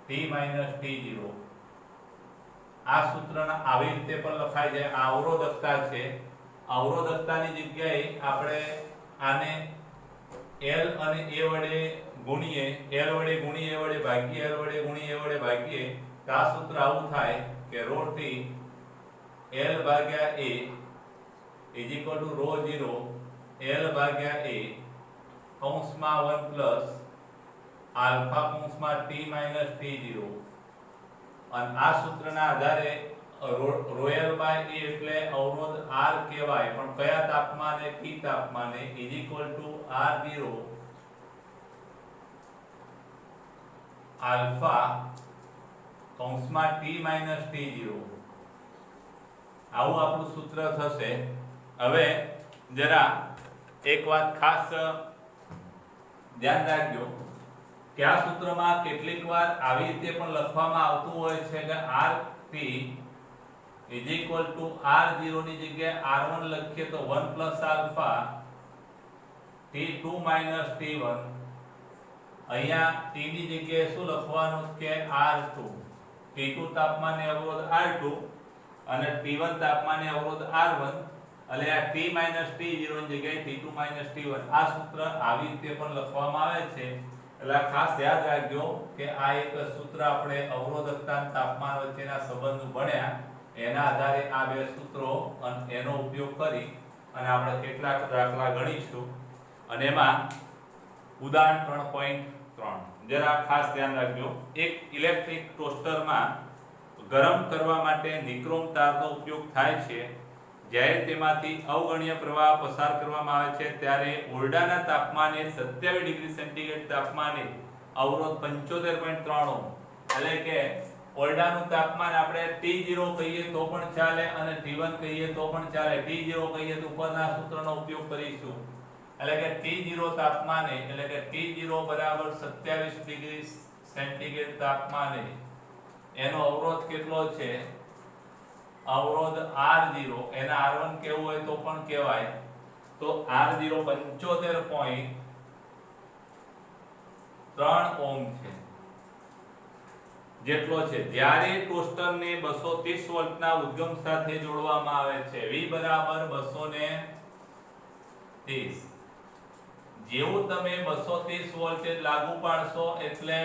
t minus t0 આ સૂત્રના આવી રીતે પણ લખાય છે. આ અવરોધકતા છે. અવરોધકતાની જગ્યાએ આપણે આને L અને A વડે ગુણીએ, L વડે ગુણી A વડે ભાગીએ, L વડે ગુણી A વડે ભાગીએ તો આ સૂત્ર આવું થાય કે ρt L ભાગ્યા A is equal to ρ0 L ભાગ્યા A કૌંસમાં 1 પ્લસ આલ્ફા કૌંસમાં t માઈનસ t0 અને આ સૂત્રના આધારે રોયલ બાય A એટલે અવરોધ R કહેવાય, પણ કયા તાપમાને? T તાપમાને is equal two R0 alpha કૌંસમાં t માઈનસ t0 આવું આપણું સૂત્ર થશે. હવે જરા એક વાત ખાસ ધ્યાન રાખજો કે આ સૂત્રમાં કેટલીક વાર આવી રીતે પણ લખવામાં આવતું હોય છે કે RT is equal two R0 ની જગ્યાએ R1 લખીએ તો 1 plus alpha T2 minus T1. અહીંયા T ની જગ્યાએ શું લખવાનું કે R2. T2 તાપમાને અવરોધ R2 અને T1 તાપમાને અવરોધ R1 એટલે આ T માઈનસ T0 ની જગ્યાએ T2 માઈનસ T1. આ સૂત્ર આવી રીતે પણ લખવામાં આવે છે. એટલે ખાસ યાદ રાખજો કે આ એક સૂત્ર આપણે અવરોધકતા અને તાપમાન વચ્ચેના સંબંધ ભણ્યા, એના આધારે આ બે સૂત્રો અને એનો ઉપયોગ કરી અને આપણે કેટલાક દાખલા ગણીશું. અને એમાં ઉદાહરણ 3.3 જરા ખાસ ધ્યાન રાખજો. એક ઇલેક્ટ્રિક ટોસ્ટરમાં ગરમ કરવા માટે નિક્રોમ તારનો ઉપયોગ થાય છે. જ્યારે તેમાંથી અવગણ્ય પ્રવાહ પસાર કરવામાં આવે છે ત્યારે ઓરડાના તાપમાને 27 ડિગ્રી સેન્ટીગ્રેડ તાપમાને અવરોધ 75.3 ઓહ્મ એટલે કે ઓરડાનું તાપમાન આપણે T0 કહીએ તો પણ ચાલે અને T1 કહીએ તો પણ ચાલે. T0 કહીએ તો ઉપરના સૂત્રનો ઉપયોગ કરીશું એટલે કે T0 તાપમાને એટલે કે T0 બરાબર 27 ડિગ્રી સેન્ટીગ્રેડ તાપમાને એનો અવરોધ કેટલો છે? અવરોધ R0. એના R1 કેવું હોય તો પણ કહેવાય. તો R0 75.3 ઓહ્મ છે જેટલો છે. જ્યારે ટોસ્ટરને 230 વોલ્ટના ઉદ્ગમ સાથે જોડવામાં આવે છે, V બરાબર 230. જેવું તમે 230 વોલ્ટેજ લાગુ પાડશો એટલે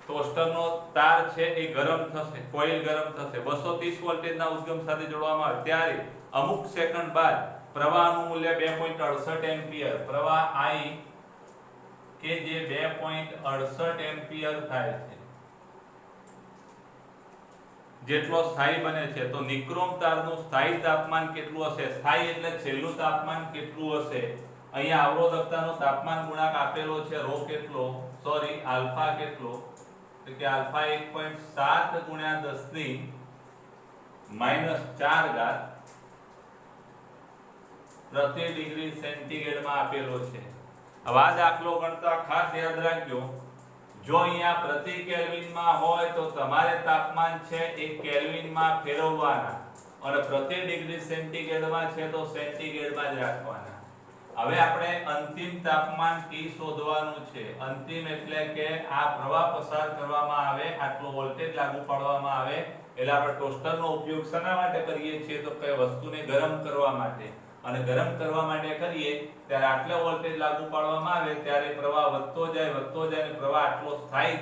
ટોસ્ટરનો તાર છે એ ગરમ થશે, કોઇલ ગરમ થશે. 230 વોલ્ટેજના ઉદ્ગમ સાથે જોડવામાં આવે ત્યારે અમુક સેકન્ડ બાદ પ્રવાહનું મૂલ્ય 2.68 એમ્પિયર, પ્રવાહ I કે જે 2.68 એમ્પિયર થાય છે જેટલો સ્થાયી બને છે. તો નિક્રોમ તારનું સ્થાયી તાપમાન કેટલું હશે? સ્થાયી એટલે છેલ્લું તાપમાન કેટલું હશે? અહીંયા અવરોધકતાનો તાપમાન ગુણાંક આપેલો છે ρ કેટલો, સોરી આલ્ફા કેટલો, કે આલ્ફા 1.7 ગુણ્યા 10 ની -4 ઘાત પ્રતિ ડિગ્રી સેન્ટીગ્રેડ માં આપેલો છે. હવે આ દાખલો ગણતા ખાસ યાદ રાખજો, જો અહીંયા પ્રતિ કેલ્વિન માં હોય તો તમારે તાપમાન છે એ કેલ્વિન માં ફેરવવાના અને પ્રતિ ડિગ્રી સેન્ટીગ્રેડ માં છે તો સેન્ટીગ્રેડ માં જ રાખવાના. હવે આપણે અંતિમ તાપમાન T શોધવાનું છે. અંતિમ એટલે કે આ પ્રવાહ પસાર કરવામાં આવે, આટલો વોલ્ટેજ લાગુ પાડવામાં આવે એટલે આપણે ટોસ્ટરનો ઉપયોગ શેના માટે કરીએ છીએ? તો કઈ વસ્તુને ગરમ કરવા માટે. અને ગરમ કરવા માટે કરીએ ત્યારે આટલો વોલ્ટેજ લાગુ પાડવામાં આવે ત્યારે પ્રવાહ વધતો જાય અને પ્રવાહ આટલો સ્થાયી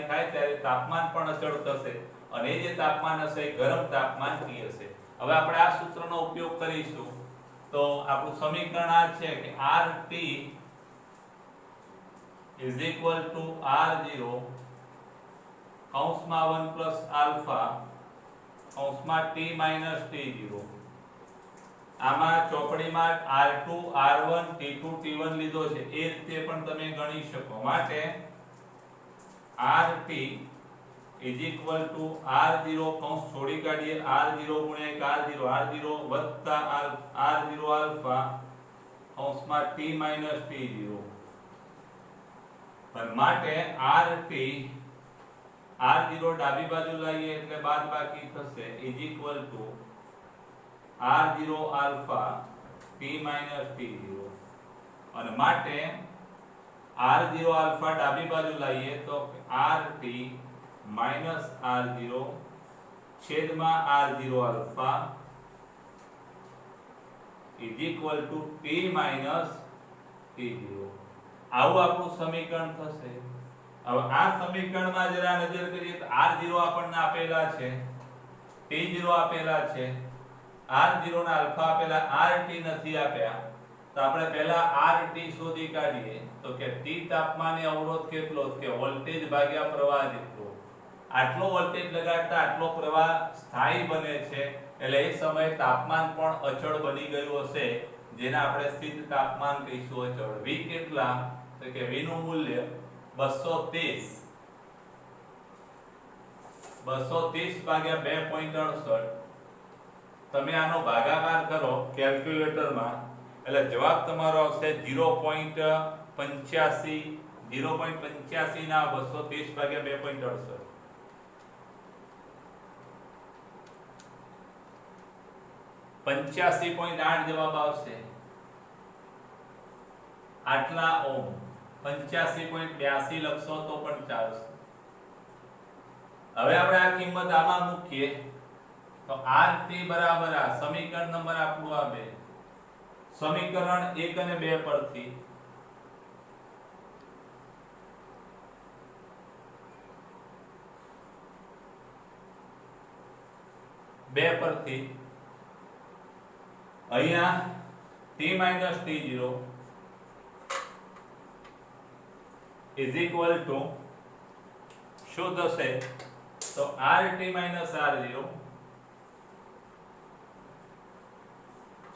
થાય ત્યારે તાપમાન પણ અચળ થશે અને એ જે તાપમાન હશે એ ગરમ તાપમાન T હશે. હવે આપણે આ સૂત્રનો ઉપયોગ કરીશું. તો આપણું સમીકરણ આ છે કે RT is equal to R0 કૌંસમાં 1 plus આલ્ફા કૌંસમાં T minus T0. આમાં ચોપડીમાં R2 R1 T2 T1 લીધો છે, એ રીતે પણ તમે ગણી શકો. માટે RT is equal to R0 કૌંસ છોડી કાઢીએ, R0 ગુણ્યા R0 વત્તા R0 આલ્ફા કૌંસમાં T minus T0. પણ માટે RT R0 ડાબી બાજુ લઈએ એટલે બાદબાકી થશે is equal to R0 alpha T minus T0. અને માટે r0 આલ્ફા ડાબી બાજુ લાવીએ તો rt માઈનસ r0 છેદમાં r0 alpha is equal two t minus t0. આવું આપણું સમીકરણ થશે. હવે આ સમીકરણમાં જરા નજર કરીએ તો r0 આપણને આપેલા છે, t0 આપેલા છે, r0 ના આલ્ફા આપેલા, rt નથી આપ્યા. તો આપણે પહેલા rt શોધી કાઢીએ તો કે t તાપમાને અવરોધ કેટલો કે વોલ્ટેજ ભાગ્યા પ્રવાહ જેટલો. આટલો વોલ્ટેજ લગાડતા આટલો પ્રવાહ સ્થાયી બને છે, એટલે એ સમયે તાપમાન પણ અચળ બની ગયું હશે, જેને આપણે સ્થિર તાપમાન કહીશું અચળ. v કેટલા તો કે v નું મૂલ્ય 230 ભાગ્યા 2.68. તમે આનો ભાગાકાર કરો કેલ્ક્યુલેટરમાં એટલે જવાબ તમારો આવશે 0.85 ના 230 ભાગ્યા 2.68 85.8 જવાબ આવશે. આટલા ઓમ 85.82 લખશો તો પણ ચાલશે. હવે આપણે આ કિંમત આમાં મૂકીએ તો rt બરાબર આ સમીકરણ નંબર આપણું આવે સમીકરણ 1 અને 2 પરથી અહીંયા t minus t0 is equal to શું થશે તો rt minus r0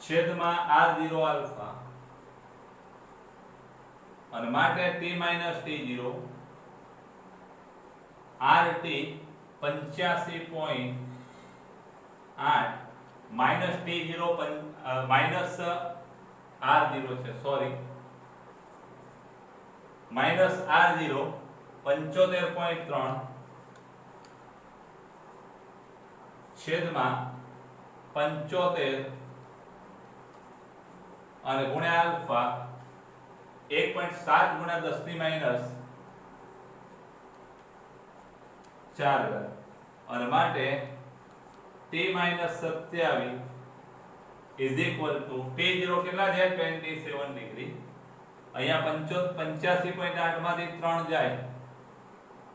છેદમાં r0 આલ્ફા અને માટે t minus t0 rt 85.8 minus t0 minus r0 છે સોરી minus r0 75.3 છેદમાં 75 અને ગુણ્યા આલ્ફા 1.7 ગુણ્યા 10 ની માઈનસ 4 અને માટે t minus 27 is equal to t0 કેટલા છે 27 ડિગ્રી. અહીંયા 85.8 માંથી 3 જાય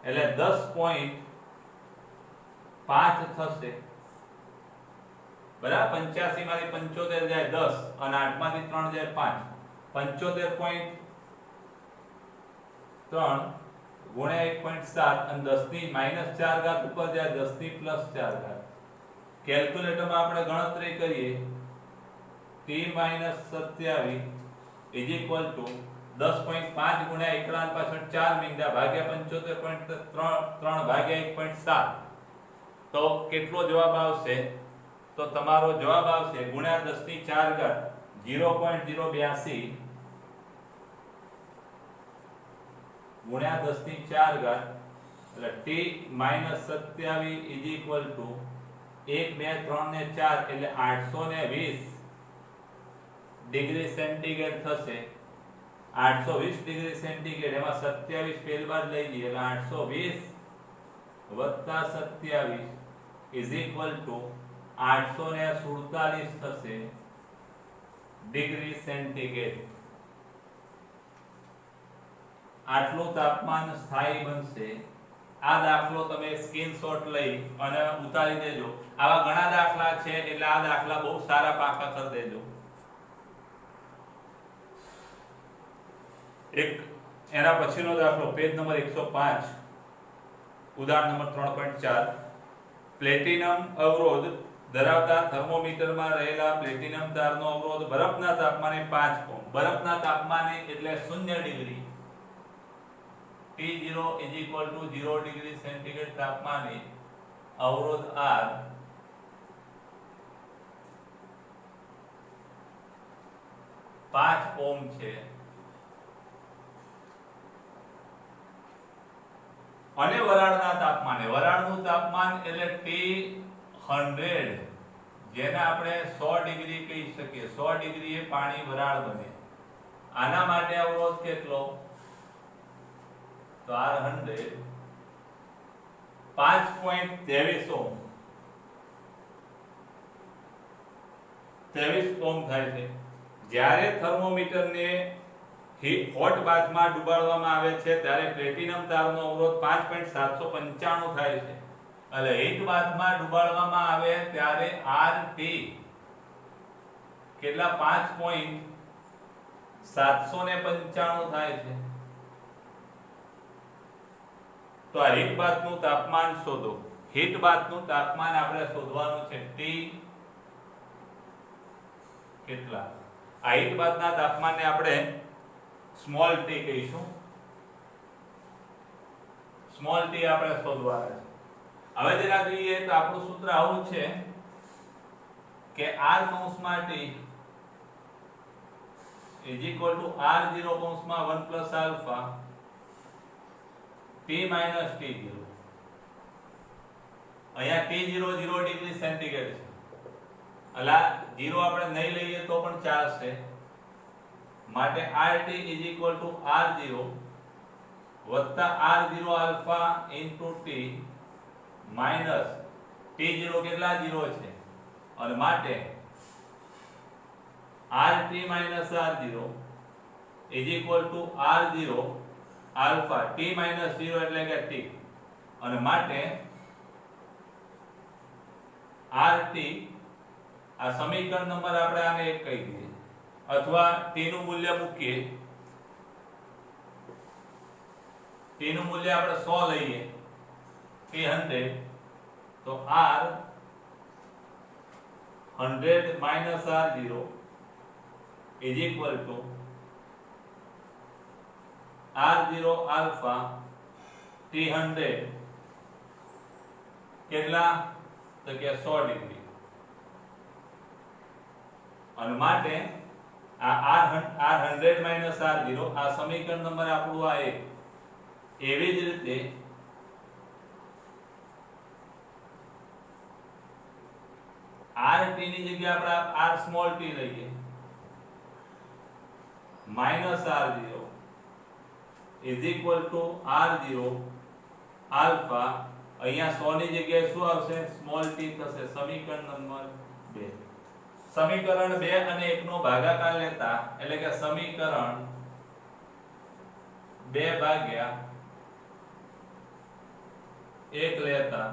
એટલે 10.5 થશે બરાબર. 85 માંથી 75 જાય 10 અને 8 માંથી 3 જાય 5. 75.3 ગુણ્યા 1.7 અને 10 ની માઈનસ 4 ઘાત ઉપર જાય 10 ની પ્લસ 4 ઘાત. કેલ્ક્યુલેટરમાં આપણે ગણતરી કરીએ t minus 27 is equal to 10.5 ગુણ્યા એકડાની પાછળ 4 મીંડા ભાગ્યા 75.3 ભાગ્યા 1.7 તો કેટલો જવાબ આવશે તો તમારો જવાબ આવશે ગુણ્યા 10 ની 4 ઘાત 0.082 ગુણ્યા 10 ની 4 ઘાત એટલે t minus 27 is equal to 1 2 3 ને 4 એટલે 820 ડિગ્રી સેન્ટીગ્રેડ થશે. 820 ડિગ્રી સેન્ટીગ્રેડ એમાં 27 પહેલી વાર લઈ લઈએ એટલે 820 વત્તા 27 is equal to 847 થશે ડિગ્રી સેન્ટીગ્રેડ. આટલું તાપમાન સ્થાયી બનશે. આ દાખલો તમે સ્ક્રીનશોટ લઈ અને ઉતારી દેજો. આવા ઘણા દાખલા છે એટલે આ દાખલા બહુ સારા પાકા કરી દેજો. એક એના પછીનો દાખલો પેજ નંબર 105 ઉદાહરણ નંબર 3.4 પ્લેટિનમ અવરોધ ધરાવતા થર્મોમીટરમાં રહેલા પ્લેટિનમ તારનો અવરોધ બરફના તાપમાને 5 ઓહ્મ. બરફના તાપમાને એટલે 0 degree T0 is equal to 0 degree centigrade તાપમાને અવરોધ R 5 ઓહ્મ છે અને વરાળના તાપમાને વરાળનું તાપમાન એટલે T100 જેને આપણે 100 ડિગ્રી કહી શકીએ. 100 ડિગ્રીએ પાણી વરાળ બને. આના માટે અવરોધ કેટલો તો R100 5.23 ઓહ્મ 23 ઓહ્મ થાય છે. જ્યારે થર્મોમીટરને હોટ બાથમાં ડુબાડવામાં આવે છે ત્યારે પ્લેટિનમ તારનો અવરોધ 5.795 થાય છે. એટલે હીટ બાથમાં ડુબાડવામાં આવે ત્યારે RT કેટલા 5.795 થાય છે. તો આ હીટ બાથનું તાપમાન શોધો. હીટ બાથનું તાપમાન આપણે શોધવાનું છે T કેટલા. આ હીટ બાથના તાપમાનને આપણે સ્મોલ t કહીશું. સ્મોલ t આપણે શોધવાના છે. હવે જરા જોઈએ તો આપણું સૂત્ર આવું છે કે r કૌંસમાં t r0 કૌંસમાં 1 + આલ્ફા t - T0. અહીંયા T0 0 ડિગ્રી સેન્ટીગ્રેડ છે. અલા 0 આપણે નહીં લઈએ તો પણ ચાલશે. માટે RT R0 R0 alpha * T minus T0 કેટલા 0 છે અને માટે RT - R0 R0 alpha T - 0 એટલે કે T અને માટે RT આ સમીકરણ નંબર આપણે આને 1 કહી દઈએ અથવા T નું મૂલ્ય મૂકીએ. T નું મૂલ્ય આપણે 100 લઈએ T100 તો R 100 - R0 R0 alpha T100 કેટલા તો કે 100 ડિગ્રી અને માટે આ R100 - R0 આ સમીકરણ નંબર આપણું આ 1. એવી જ રીતે RT ની જગ્યાએ આપણે R સ્મોલ t લઈએ -R0 R0 આલ્ફા અહીંયા 100 ની જગ્યાએ શું આવશે સ્મોલ t થશે. સમીકરણ નંબર 2. સમીકરણ 2 અને 1 નો ભાગાકાર લેતા એટલે કે સમીકરણ 2 ભાગ્યા 1 લેતા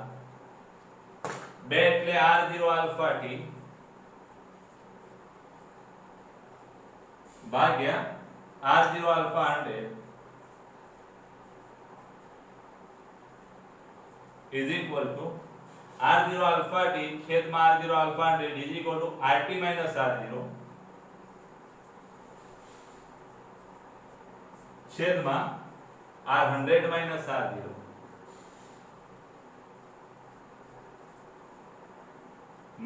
2 એટલે R0 આલ્ફા t ભાગ્યા R0 alpha 100 is equal to R0 alpha t છેદમાં R0 alpha 100 is equal to RT minus R0 છેદમાં R100 minus R0.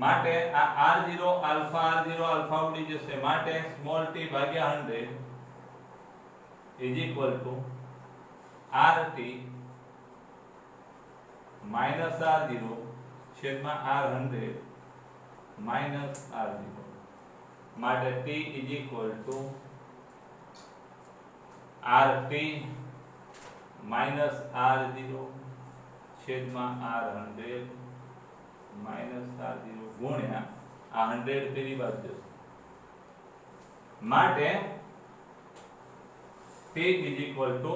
માટે આ R0 alpha ઉડી જશે માટે સ્મોલ t ભાગ્યા 100 is equal to RT minus R0 છેદમાં R100 minus R0 માટે T is equal to RT minus R0 છેદમાં R100 minus R0 ગુણ્યા આ 100 પેલી બાજુ જશે માટે T is equal to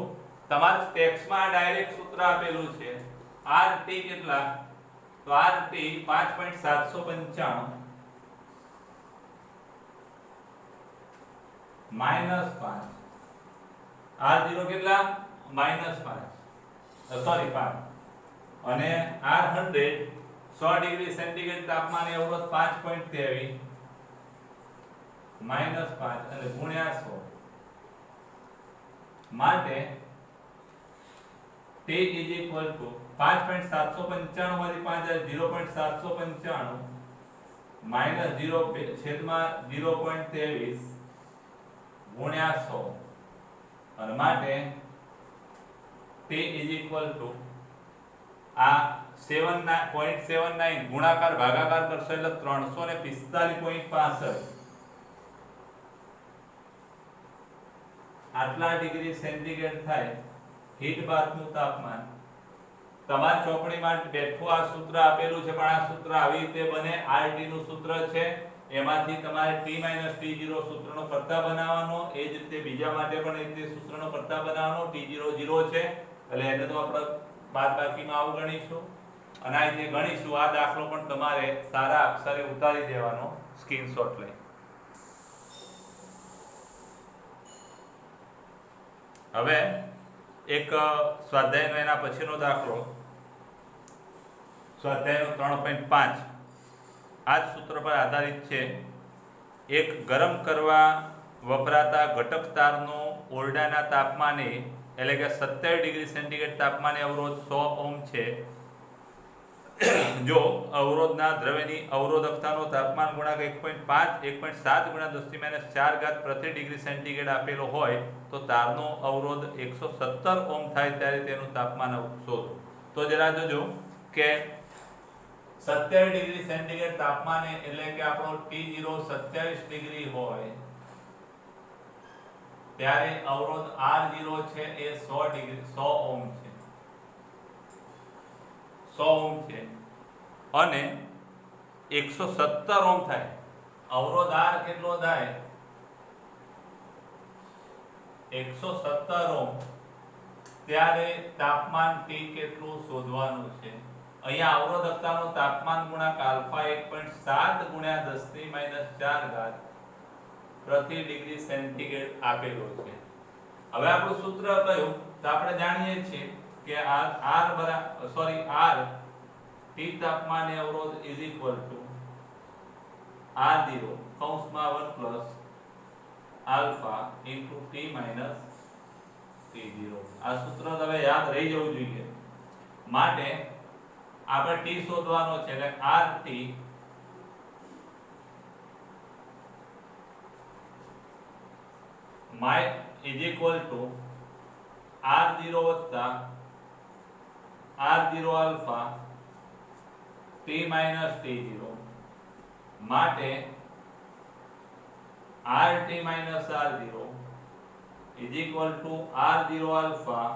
તમારા ટેક્સ્ટમાં ડાયરેક્ટ સૂત્ર આપેલું છે RT કેટલા તો RT 5.795 -5 R0 કેટલા -5 સોરી 5 અને R100 100 ડિગ્રી સેન્ટીગ્રેડ તાપમાને અવરોધ 5.23 -5 અને ગુણ્યા 100 માટે T is equal to 5.795 માંથી 5 0.795 માઈનસ 0 છેદમાં 0.23 ગુણ્યા 100 અને માટે T is equal to આ 7.79 ગુણાકાર ભાગાકાર કરશો એટલે 345.65 આટલા ડિગ્રી સેન્ટીગ્રેડ થાય હીટ બાથનું તાપમાન તમારી ચોપડીમાં બેઠું આ સૂત્ર આપેલું છે, પણ આ સૂત્ર આવી રીતે બને. RT નું સૂત્ર છે, એમાંથી તમારે T - T0 સૂત્રનો કરતા બનાવવાનો. એ જ રીતે બીજા માટે પણ એ રીતે સૂત્રનો કરતા બનાવવાનો. T0 0 છે એટલે એને તો આપણે બાદબાકીમાં આવું ગણીશું અને આ રીતે ગણીશું. આ દાખલો પણ તમારે સારા અક્ષરે ઉતારી દેવાનો, સ્ક્રીનશોટ લઈ. હવે એક સ્વાધ્યાયનો એના પછીનો દાખલો, સ્વાધ્યાયનો 3.5 આ જ સૂત્ર પર આધારિત છે. એક ગરમ કરવા વપરાતા ઘટક તારનો ઓરડાના તાપમાને એટલે કે 27 ડિગ્રી સેન્ટીગ્રેડ તાપમાને અવરોધ 100 ઓહ્મ છે. જો અવરોધના દ્રવ્યની અવરોધકતાનો તાપમાન ગુણાંક 1.5 1.7 × 10⁻⁴ પ્રતિ ડિગ્રી સેન્ટીગ્રેડ આપેલો હોય તો તારનો અવરોધ 117 ઓહ્મ થાય ત્યારે તેનું તાપમાન શોધો. તો જરા જોજો કે 27 ડિગ્રી સેન્ટીગ્રેડ તાપમાને એટલે કે આપણો T0 27 ડિગ્રી હોય ત્યારે અવરોધ R0 છે એ 100 ઓહ્મ છે, 100 ઓહ્મ છે અને 117 ઓહ્મ થાય. અવરોધ R કેટલો થાય? 117 ઓહ્મ. ત્યારે તાપમાન T કેટલું શોધવાનું છે? અહીંયા અવરોધકતાનો તાપમાન ગુણાંક આલ્ફા 1.7 × 10⁻⁴ પ્રતિ ડિગ્રી સેન્ટીગ્રેડ આપેલો છે. હવે આપણું સૂત્ર કયું? તો આપણે જાણીએ છીએ કે R T તાપમાને અવરોધ R0 કૌંસમાં 1 આલ્ફા ઇન્ટુ T - T0. આ સૂત્ર તમે યાદ રહી જવું જોઈએ. માટે આપણે T શોધવાનો છે એટલે RT R0 વત્તા R0 આલ્ફા T - T0 માટે RT - R0 R0 alpha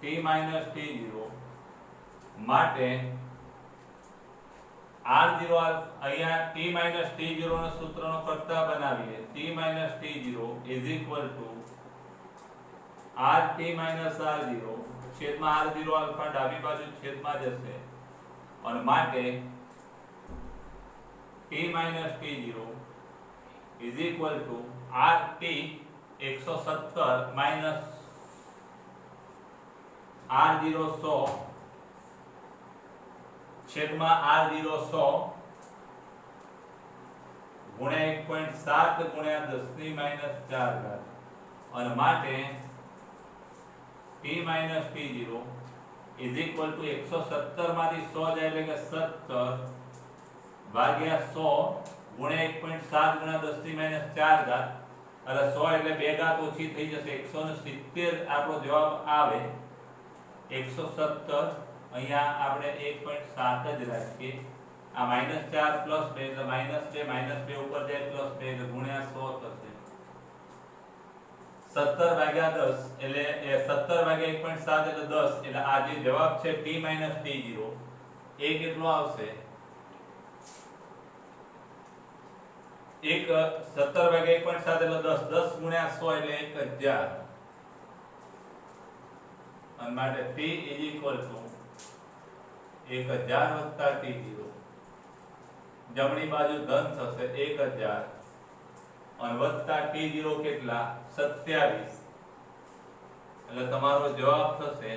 T - T0 માટે R0 અહીંયા T - T0 નો સૂત્રનો કરતા બનાવીએ. T - T0 RT - R0 છેદમાં R0 આલ્ફા ડાબી બાજુ છેદમાં જશે અને માટે T - T0 RT 117 minus R0 100 છેદમાં R0 100 ગુણ્યા 1.7 ગુણ્યા 10⁻⁴ અને માટે T - T0 117 માંથી 100 જાય એટલે કે 17 ભાગ્યા 100 ગુણ્યા 1.7 ગુણ્યા 10⁻⁴ એટલે 100 એટલે 2 ઘાત ઓછી થઈ જશે. 170 આપણો જવાબ આવે. 117 અહીંયા આપણે 1.7 જ રાખીએ. આ -4 + 2 એટલે -2 ઉપર જાય +2 એટલે ગુણ્યા 100 થશે. 17 ભાગ્યા 10 એટલે 17 ભાગ્યા 1.7 એટલે 10 એટલે આ જે જવાબ છે T - T0 એ કેટલો આવશે? 17 ભાગ્યા 1.7 એટલે 10 10 ગુણ્યા 100 એટલે 1000 અને માટે T = 1000 વત્તા T0 જમણી બાજુ ધન થશે 1000 અને વત્તા T0 કેટલા? 27 એટલે તમારો જવાબ થશે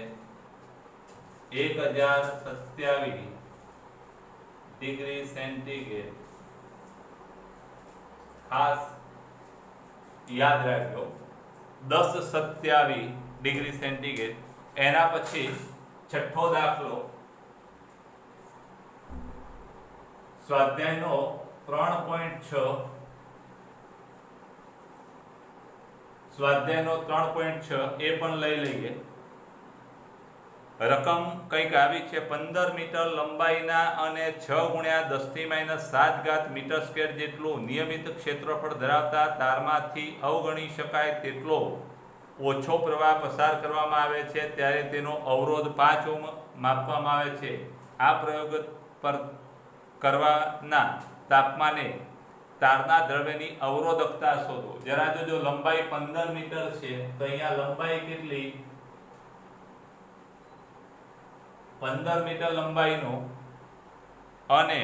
1027 ડિગ્રી સેન્ટીગ્રેડ. ખાસ યાદ રાખજો 1027 ડિગ્રી સેન્ટીગ્રેડ. એના પછી છઠ્ઠો દાખલો સ્વાધ્યાયનો 3.6 સ્વાધ્યાયનો 3.6 એ પણ લઈ લઈએ. રકમ કંઈક આવી છે 15 મીટર લંબાઈના અને 6 × 10⁻⁷ મીટર સ્ક્વેર જેટલું નિયમિત ક્ષેત્રફળ ધરાવતા તારમાંથી અવગણી શકાય તેટલો ઓછો પ્રવાહ પસાર કરવામાં આવે છે ત્યારે તેનો અવરોધ 5 ઓહ્મ માપવામાં આવે છે. આ પ્રયોગ પર કરવાના તાપમાને તારના દ્રવ્યની અવરોધકતા શોધો. જરા જો લંબાઈ 15 મીટર છે તો અહીંયા લંબાઈ કેટલી 15 મીટર લંબાઈનો અને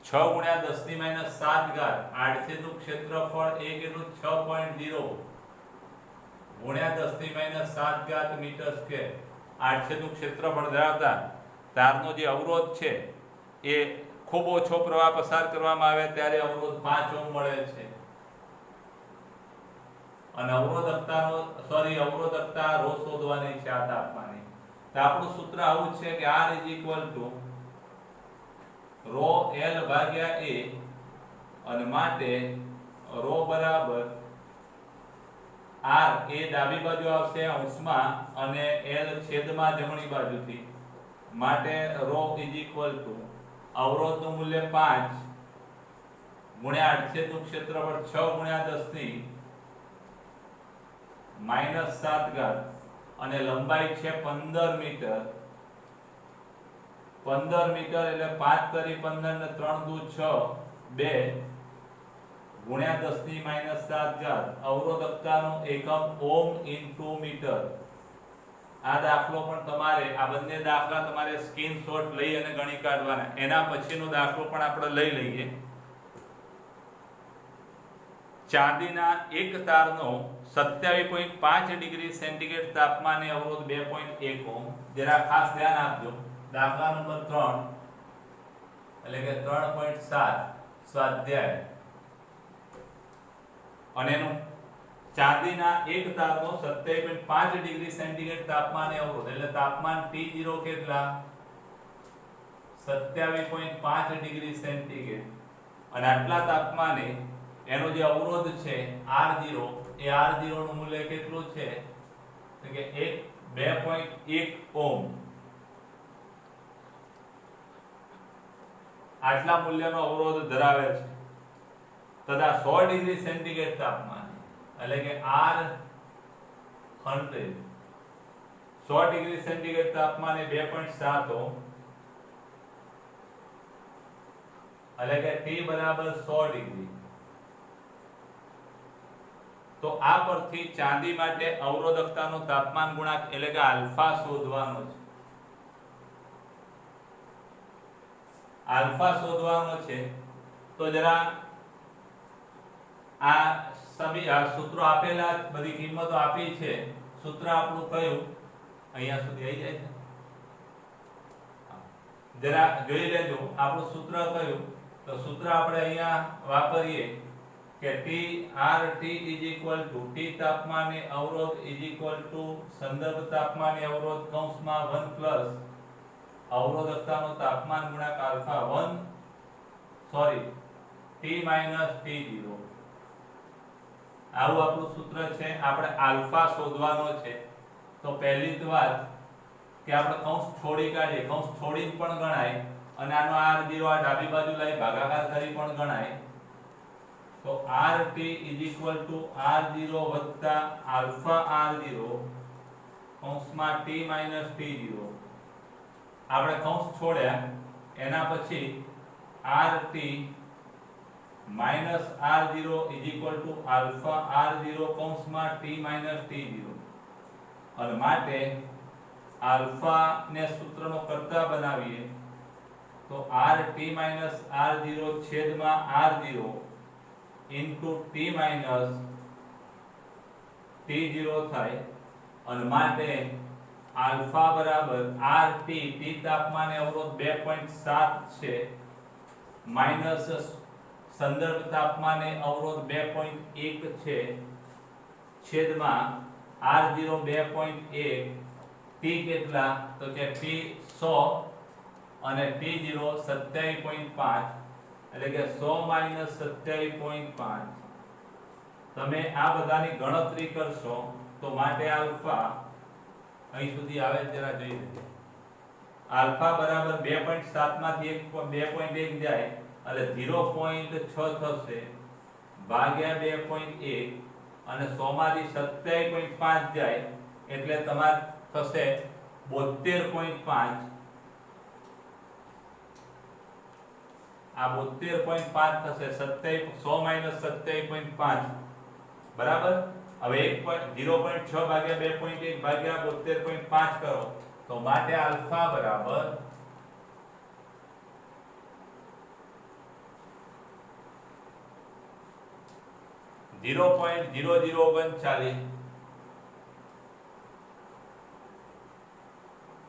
6 ગુણ્યા 10 ની માઈનસ 7 ઘાત આડછેદનું ક્ષેત્રફળ એ કેટલું 6.0 ગુણ્યા 10 ની માઈનસ 7 ઘાત મીટર સ્ક્વેર આડછેદનું ક્ષેત્રફળ ધરાવતા તારનો જે અવરોધ છે એ ખૂબ ઓછો પ્રવાહ પસાર કરવામાં આવે ત્યારે અવરોધ 5 ઓહ્મ મળે છે. અને અવરોધકતા રો શોધવાની છે આ તાપમાને. તો આપણું સૂત્ર આવું છે કે R રો L ભાગ્યા A અને માટે રો બરાબર R એ ડાબી બાજુ આવશે અંશમાં અને L છેદમાં જમણી બાજુથી માટે રો અવરોધનું મૂલ્ય 5 ગુણ્યા આડછેદનું ક્ષેત્રફળ 6 ગુણ્યા 10 ની માઈનસ 7 ઘાત અને લંબાઈ છે 15 મીટર. 15 મીટર એટલે 5 કરી 15 ને 3 દુ 6 2 ગુણ્યા 10 ની માઈનસ 7 ઘાત અવરોધકતાનો એકમ ઓહ્મ ઇન્ટુ મીટર. આ દાખલો પણ તમારે આ બંને દાખલા તમારે સ્ક્રીનશોટ લઈ અને ગણી કાઢવાના. એના પછીનો દાખલો પણ આપણે લઈ લઈએ. ચાંદીના એક તારનો 27.5 ડિગ્રી સેન્ટીગ્રેડ તાપમાને અવરોધ 2.1 ઓહ્મ. જરા ખાસ ધ્યાન આપજો. દાખલા નંબર 3 એટલે કે 3.7 સ્વાધ્યાય અને એનું ચાંદીના એક તારનો 27.5 ડિગ્રી સેન્ટીગ્રેડ તાપમાને અવરોધ એટલે તાપમાન T0 કેટલા 27.5 ડિગ્રી સેન્ટીગ્રેડ અને આટલા તાપમાને એનો જે અવરોધ છે R0 એ R0 નું મૂલ્ય કેટલું છે તો કે 2.1 ઓહ્મ. આટલા મૂલ્યનો અવરોધ ધરાવે છે તથા 100 ડિગ્રી સેન્ટીગ્રેડ તાપમાન એટલે કે R100 100 ડિગ્રી સેન્ટીગ્રેડ તાપમાને 2.7 ઓહ્મ એટલે કે T બરાબર 100 ડિગ્રી. તો આ પરથી ચાંદી માટે અવરોધકતાનો તાપમાન ગુણાંક એટલે કે આલ્ફા શોધવાનો છે. આલ્ફા શોધવાનો છે તો જરા આ સૂત્રો આપેલા બધી કિંમતો આપી છે. સૂત્ર આપણું કયું અહીંયા સુધી આવી જાય છે જરા જોઈ લેજો. આપણું સૂત્ર કયું તો સૂત્ર આપણે અહીંયા વાપરીએ કે RT T તાપમાને અવરોધ સંદર્ભ તાપમાને અવરોધ કૌંસમાં 1 અવરોધકતાનો તાપમાન ગુણાંક આલ્ફા 1 T T0. આવું આપણું સૂત્ર છે. આપણે આલ્ફા શોધવાનો છે. તો પહેલી જ વાત કે આપણે કૌંસ છોડી કાઢીએ. કૌંસ છોડીને પણ ગણાય અને આનો R0 આ ડાબી બાજુ લઈ ભાગાકાર કરી પણ ગણાય. તો RT R0 આલ્ફા R0 કૌંસમાં T T0. આપણે કૌંસ છોડ્યા એના પછી RT R0 આલ્ફા R0 કૌંસમાં T T0 અને માટે આલ્ફા ને સૂત્રનો કર્તા બનાવીએ તો RT R0 છેદમાં R0 ઇન્ટુ T T0 થાય અને માટે આલ્ફા બરાબર RT T તાપમાને અવરોધ 2.7 છે માઈનસ સંદર્ભ તાપમાને અવરોધ 2.1 છે છેદમાં R0 2.1 T કેટલા તો કે T 100 અને T0 27.5 એટલે કે 100 - 27.5. તમે આ બધાની ગણતરી કરશો તો માટે આલ્ફા અહીં સુધી આવે જરા જોઈ લેજો. આલ્ફા બરાબર 2.7 માંથી 2.1 જાય એટલે 0.6 થશે ભાગ્યા 2.1 અને 100 માંથી 27.5 જાય એટલે તમારે થશે 72.5. આ 72.5 થશે 100 માઈનસ 27.5 બરાબર. હવે 0.6 ભાગ્યા 2.1 ભાગ્યા 72.5 કરો તો માટે આલ્ફા બરાબર 0.0039.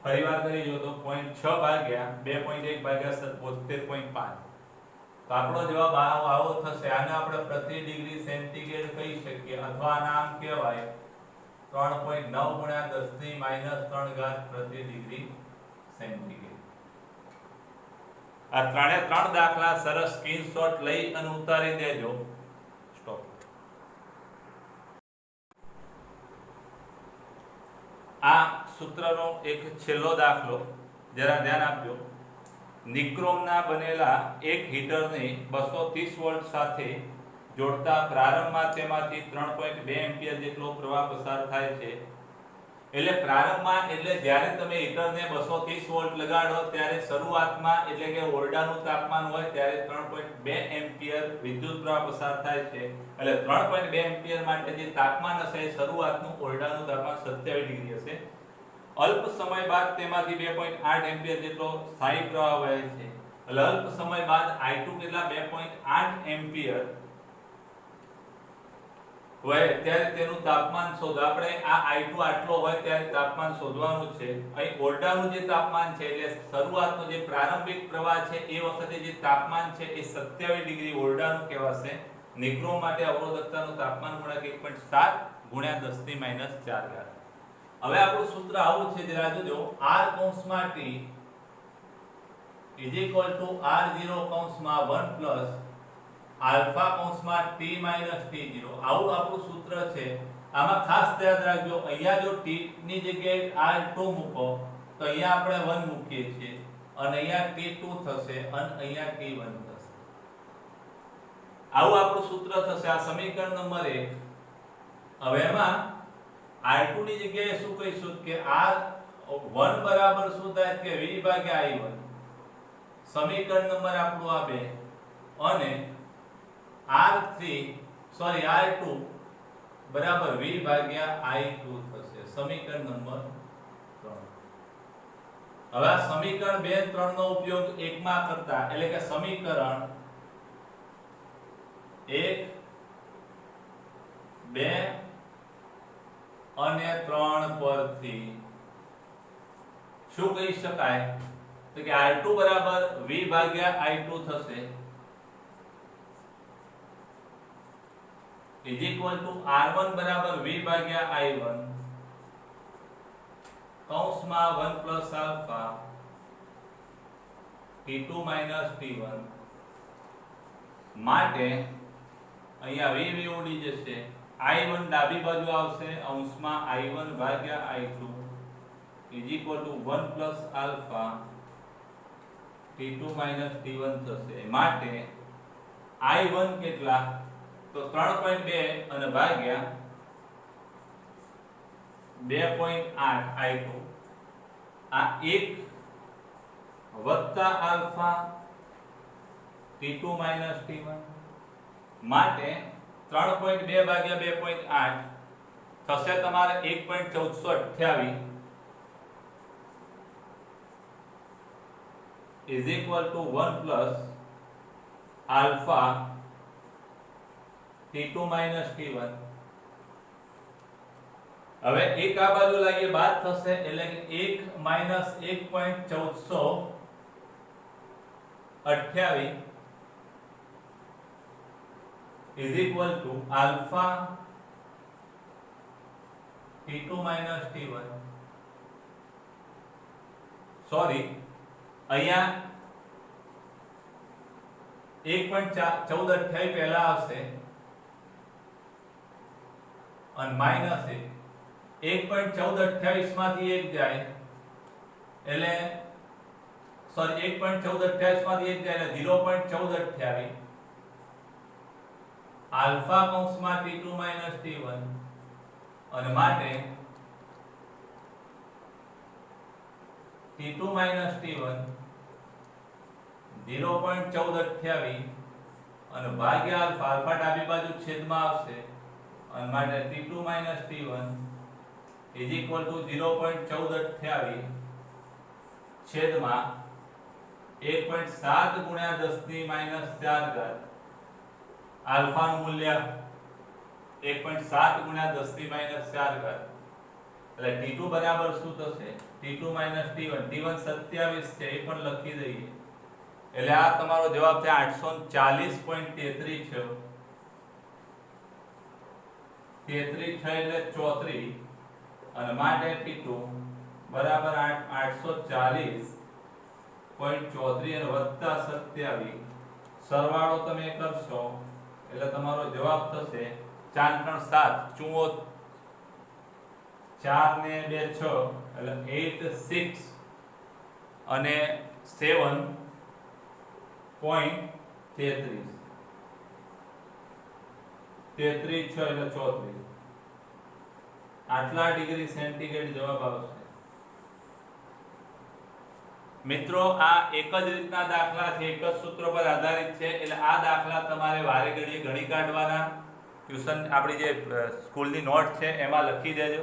ફરી વાર કરી જો તો 0.6 ભાગ્યા 2.1 ભાગ્યા 72.5. તો આપણો જવાબ આવો થશે. આને આપણે પ્રતિ ડિગ્રી સેન્ટીગ્રેડ કહી શકીએ અથવા આનું નામ કહેવાય 3.9 × 10⁻³ પ્રતિ ડિગ્રી સેન્ટીગ્રેડ. આ ત્રણે ત્રણ દાખલા સરસ સ્ક્રીનશોટ લઈ અને ઉતારી દેજો. સ્ટોપ. આ સૂત્રનો એક છેલ્લો દાખલો જરા ધ્યાન આપજો. નિક્રોમના બનેલા એક હીટરને 230 વોલ્ટ સાથે જોડતા પ્રારંભમાં તેમાંથી 3.2 એમ્પિયર જેટલો પ્રવાહ પસાર થાય છે. એટલે પ્રારંભમાં એટલે જ્યારે તમે હીટરને 230 વોલ્ટ લગાડો ત્યારે શરૂઆતમાં એટલે કે ઓરડાનું તાપમાન હોય ત્યારે 3.2 એમ્પિયર વિદ્યુત પ્રવાહ પસાર થાય છે. એટલે 3.2 એમ્પિયર માટે જે તાપમાન હશે શરૂઆતનું ઓરડાનું તાપમાન 27 ડિગ્રી હશે. અલ્પ સમય બાદ તેમાંથી 2.8 એમ્પિયર જેટલો સ્થાયી પ્રવાહ વહે છે. એટલે અલ્પ સમય બાદ I2 કેટલા 2.8 એમ્પિયર વહે ત્યારે તેનું તાપમાન શોધો. આપણે આ I2 આટલો હોય ત્યારે તાપમાન શોધવાનું છે. અહીં ઓરડાનું જે તાપમાન છે એટલે શરૂઆતનો જે પ્રારંભિક પ્રવાહ છે એ વખતે જે તાપમાન છે એ 27 ડિગ્રી ઓરડાનું કહેવાશે. નિક્રોમ માટે અવરોધકતાનું તાપમાન ગુણાંક 1.7 × 10⁻⁴. હવે આપણું સૂત્ર આવું છે જરા જોજો. R કૌંસમાં T R0 કૌંસમાં 1 આલ્ફા કૌંસમાં T - T0. આવું આપણું સૂત્ર છે. આમાં ખાસ યાદ રાખજો અહીંયા જો T ની જગ્યાએ R2 મૂકો તો અહીંયા આપણે 1 મૂકીએ છીએ અને અહીંયા T2 થશે અને અહીંયા T1 થશે. આવું આપણું સૂત્ર થશે. આ સમીકરણ નંબર 1. હવે એમાં R2 ની જગ્યાએ શું કહીશું કે R1 બરાબર શું થાય કે V/I1. સમીકરણ નંબર આપણું આ 2 અને R2 બરાબર V/I2 થશે. સમીકરણ નંબર 3. હવે આ સમીકરણ 2 3 નો ઉપયોગ એકમાં કરતા એટલે કે સમીકરણ 1 2 અને 3 પરથી શું કહી શકાય તો કે R2 બરાબર V/I2 થશે R1 બરાબર V/I1 કૌંસમાં 1 + આલ્ફા T2 - T1 માટે અહીંયા V ઉડી જશે. I1 ડાબી બાજુ આવશે અંશમાં I1/I2 1 + આલ્ફા T2 - T1 થશે. માટે I1 કેટલા તો 3.2 અને ભાગ્યા 2.8 I2 આ 1 વત્તા આલ્ફા T2 - T1 માટે 3.2 ભાગ્યા 2.8 થશે તમારે 1.1428 = 1 + આલ્ફા T2 - T1. હવે એક આ બાજુ લાવીએ બાદ થશે એટલે કે 1 - 1.1428 = આલ્ફા T2 - T1. સોરી અહીંયા 1.1428 પહેલા આવશે અને માઈનસ 1.1428 માંથી 1 જાય એટલે સોરી 1.1428 માંથી 1 જાય એટલે 0.1428 આલ્ફા કૌંસમાં t2 t1 અને માટે t2 t1 0.1428 અને ભાગ્યા આલ્ફા, આલ્ફા ડાબી બાજુ છેદમાં આવશે અને માટે t2 t1 is equal to 0.1428 છેદમાં 1.7 ગુણ્યા 10 ની -4 ઘાત આલ્ફાનું મૂલ્ય 1.7 ગુણ્યા 10 ની -4 ઘાત એટલે t2 બરાબર શું થશે t2 t1 t1 27 છે એ પણ લખી દઈએ એટલે આ તમારો જવાબ છે 840.33 છે 33 છે એટલે 34 અને માટે t2 બરાબર 840.34 અને વત્તા 27 સરવાળો તમે કરશો એટલે તમારો જવાબ થશે 4 3 7 4 ને 2 6 એટલે 8 6 અને 7.33 33 6 એટલે 34 આટલા ડિગ્રી સેન્ટીગ્રેડ જવાબ આવશે મિત્રો આ એક જ રીતના દાખલા છે એક જ સૂત્ર પર આધારિત છે એટલે આ દાખલા તમારે વારે ઘડીએ ગણી કાઢવાના ટ્યુશન આપણી જે સ્કૂલની નોટ છે એમાં લખી દેજો